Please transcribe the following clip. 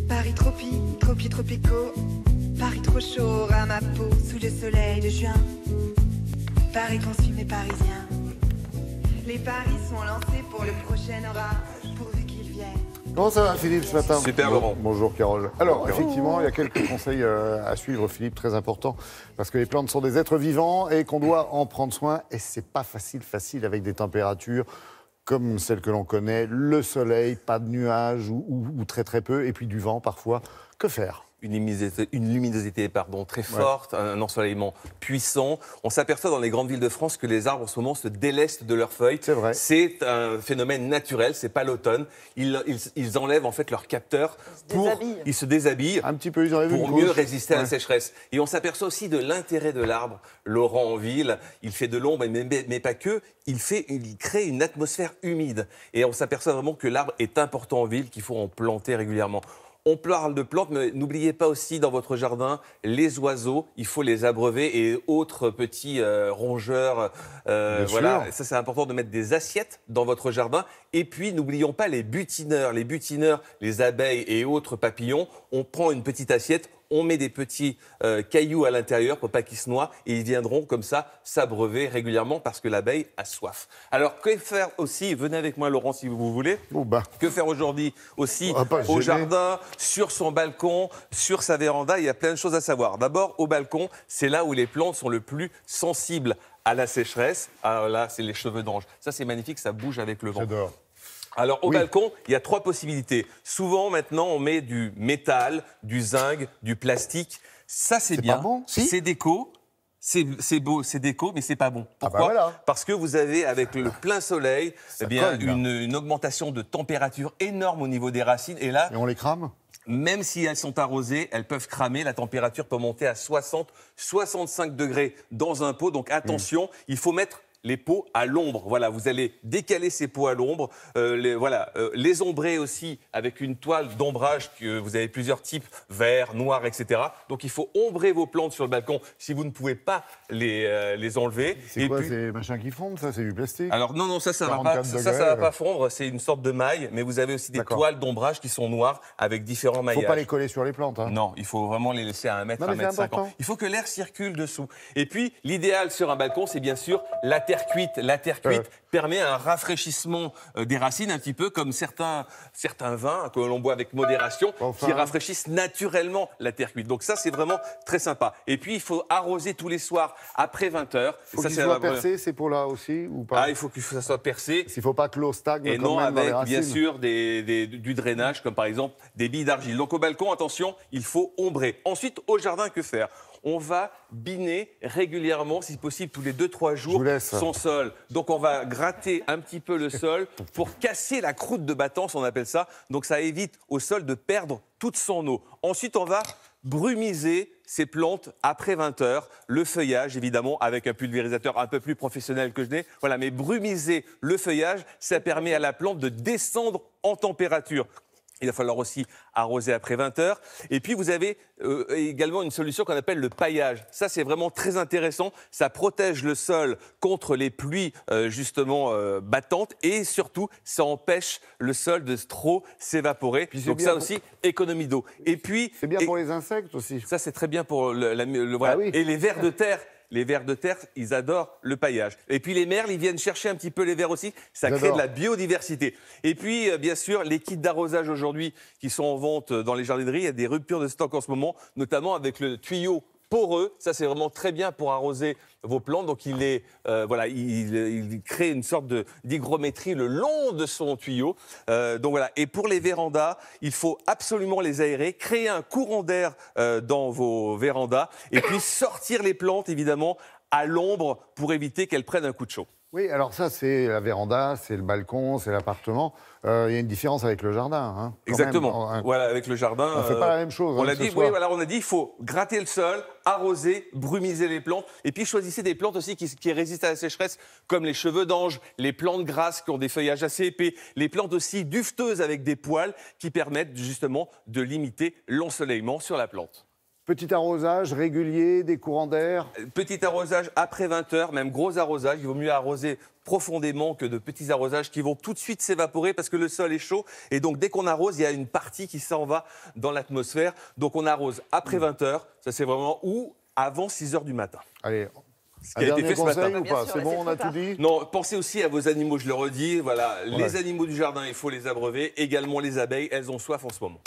Paris tropico. Paris trop chaud à ma peau sous le soleil de juin. Paris consume les Parisiens. Les paris sont lancés pour le prochain orage, pourvu qu'ils viennent. Comment ça va, Philippe, ce matin? Super, Laurent. Bonjour, Carole. Alors, effectivement, il y a quelques conseils à suivre, Philippe, très importants, parce que les plantes sont des êtres vivants et qu'on doit en prendre soin. Et c'est pas facile avec des températures comme celles que l'on connaît, le soleil, pas de nuages ou très très peu, et puis du vent parfois. Que faire? Une luminosité très forte, un ensoleillement puissant. On s'aperçoit dans les grandes villes de France que les arbres en ce moment se délestent de leurs feuilles. C'est vrai. C'est un phénomène naturel, c'est pas l'automne. Ils enlèvent en fait leurs capteurs ils se déshabillent un petit peu, ils enlèvent pour mieux résister à la sécheresse. Et on s'aperçoit aussi de l'intérêt de l'arbre. Laurent en ville, il fait de l'ombre, mais pas que. Il crée une atmosphère humide. Et on s'aperçoit vraiment que l'arbre est important en ville, qu'il faut en planter régulièrement. On parle de plantes, mais n'oubliez pas aussi dans votre jardin les oiseaux. Il faut les abreuver et autres petits rongeurs. Voilà, ça c'est important de mettre des assiettes dans votre jardin. Et puis n'oublions pas les butineurs. Les butineurs, les abeilles et autres papillons. On prend une petite assiette. On met des petits cailloux à l'intérieur pour pas qu'ils se noient et ils viendront comme ça s'abreuver régulièrement parce que l'abeille a soif. Alors, que faire aussi? Venez avec moi, Laurent, si vous voulez. Que faire aujourd'hui aussi au jardin, sur son balcon, sur sa véranda? Il y a plein de choses à savoir. D'abord, au balcon, c'est là où les plantes sont le plus sensibles à la sécheresse. Ah, là, c'est les cheveux d'ange. Ça, c'est magnifique, ça bouge avec le vent. J'adore. Alors, au balcon, il y a 3 possibilités. Souvent, maintenant, on met du métal, du zinc, du plastique. Ça, c'est bien. Pas bon, si. C'est déco. C'est beau, c'est déco, mais c'est pas bon. Pourquoi? Parce que vous avez, avec le plein soleil, une augmentation de température énorme au niveau des racines. Et là, on les crame? Même si elles sont arrosées, elles peuvent cramer. La température peut monter à 60-65 degrés dans un pot. Donc attention, il faut mettre les pots à l'ombre. Voilà, vous allez décaler ces pots à l'ombre. Les ombrer aussi avec une toile d'ombrage, que vous avez plusieurs types, vert, noir, etc. Donc il faut ombrer vos plantes sur le balcon si vous ne pouvez pas les enlever. C'est quoi, ces machins qui fondent, ça? C'est du plastique? Alors non, ça va pas fondre. C'est une sorte de maille, mais vous avez aussi des toiles d'ombrage qui sont noires avec différents maillages. Il ne faut pas les coller sur les plantes. Hein. Non, il faut vraiment les laisser à 1 mètre, 1 mètre 50. Il faut que l'air circule dessous. Et puis, l'idéal sur un balcon, c'est bien sûr la terre cuite. La terre cuite permet un rafraîchissement des racines, un petit peu comme certains vins que l'on boit avec modération, qui rafraîchissent naturellement la terre cuite. Donc ça, c'est vraiment très sympa. Et puis, il faut arroser tous les soirs après 20h. Il faut qu'il soit percé, ces pots-là aussi, ou pas? Il faut que ça soit percé. Il ne faut pas que l'eau stagne. Et non avec, bien sûr, du drainage, comme par exemple des billes d'argile. Donc au balcon, attention, il faut ombrer. Ensuite, au jardin, que faire? On va biner régulièrement, si possible, tous les 2-3 jours, son sol. Donc on va gratter un petit peu le sol pour casser la croûte de battance, on appelle ça. Donc ça évite au sol de perdre toute son eau. Ensuite, on va brumiser ces plantes après 20h. Le feuillage, évidemment, avec un pulvérisateur un peu plus professionnel que je n'ai. Voilà, mais brumiser le feuillage, ça permet à la plante de descendre en température. Il va falloir aussi arroser après 20h. Et puis, vous avez également une solution qu'on appelle le paillage. Ça, c'est vraiment très intéressant. Ça protège le sol contre les pluies, battantes. Et surtout, ça empêche le sol de trop s'évaporer. Donc ça aussi, économie d'eau. Et puis... C'est bien pour les insectes aussi. Ça, c'est très bien pour voilà. Et les vers de terre. Les vers de terre, ils adorent le paillage. Et puis les merles, ils viennent chercher un petit peu les vers aussi. Ça crée de la biodiversité. Et puis, bien sûr, les kits d'arrosage aujourd'hui qui sont en vente dans les jardineries, il y a des ruptures de stock en ce moment, notamment avec le tuyau poreux. Ça, c'est vraiment très bien pour arroser vos plantes. Donc, il crée une sorte d'hygrométrie le long de son tuyau. Donc, voilà. Et pour les vérandas, il faut absolument les aérer, créer un courant d'air dans vos vérandas et puis sortir les plantes, évidemment, à l'ombre pour éviter qu'elles prennent un coup de chaud. Oui, alors ça, c'est la véranda, c'est le balcon, c'est l'appartement. Il y a une différence avec le jardin. Hein, exactement. Voilà, avec le jardin. On ne fait pas la même chose. On l'a dit, on a dit, il faut gratter le sol, arroser, brumiser les plantes. Et puis, choisissez des plantes aussi qui résistent à la sécheresse, comme les cheveux d'ange, les plantes grasses qui ont des feuillages assez épais, les plantes aussi dufteuses avec des poils qui permettent justement de limiter l'ensoleillement sur la plante. Petit arrosage régulier, des courants d'air. Petit arrosage après 20 heures, même gros arrosage. Il vaut mieux arroser profondément que de petits arrosages qui vont tout de suite s'évaporer parce que le sol est chaud. Et donc, dès qu'on arrose, il y a une partie qui s'en va dans l'atmosphère. Donc, on arrose après 20 heures. Ça, c'est vraiment ou avant 6 heures du matin. Allez, Ce qui a été fait ce matin. ou pas? C'est bon, on a tout dit? Non, pensez aussi à vos animaux, je le redis. Voilà, les animaux du jardin, il faut les abreuver. Également les abeilles, elles ont soif en ce moment.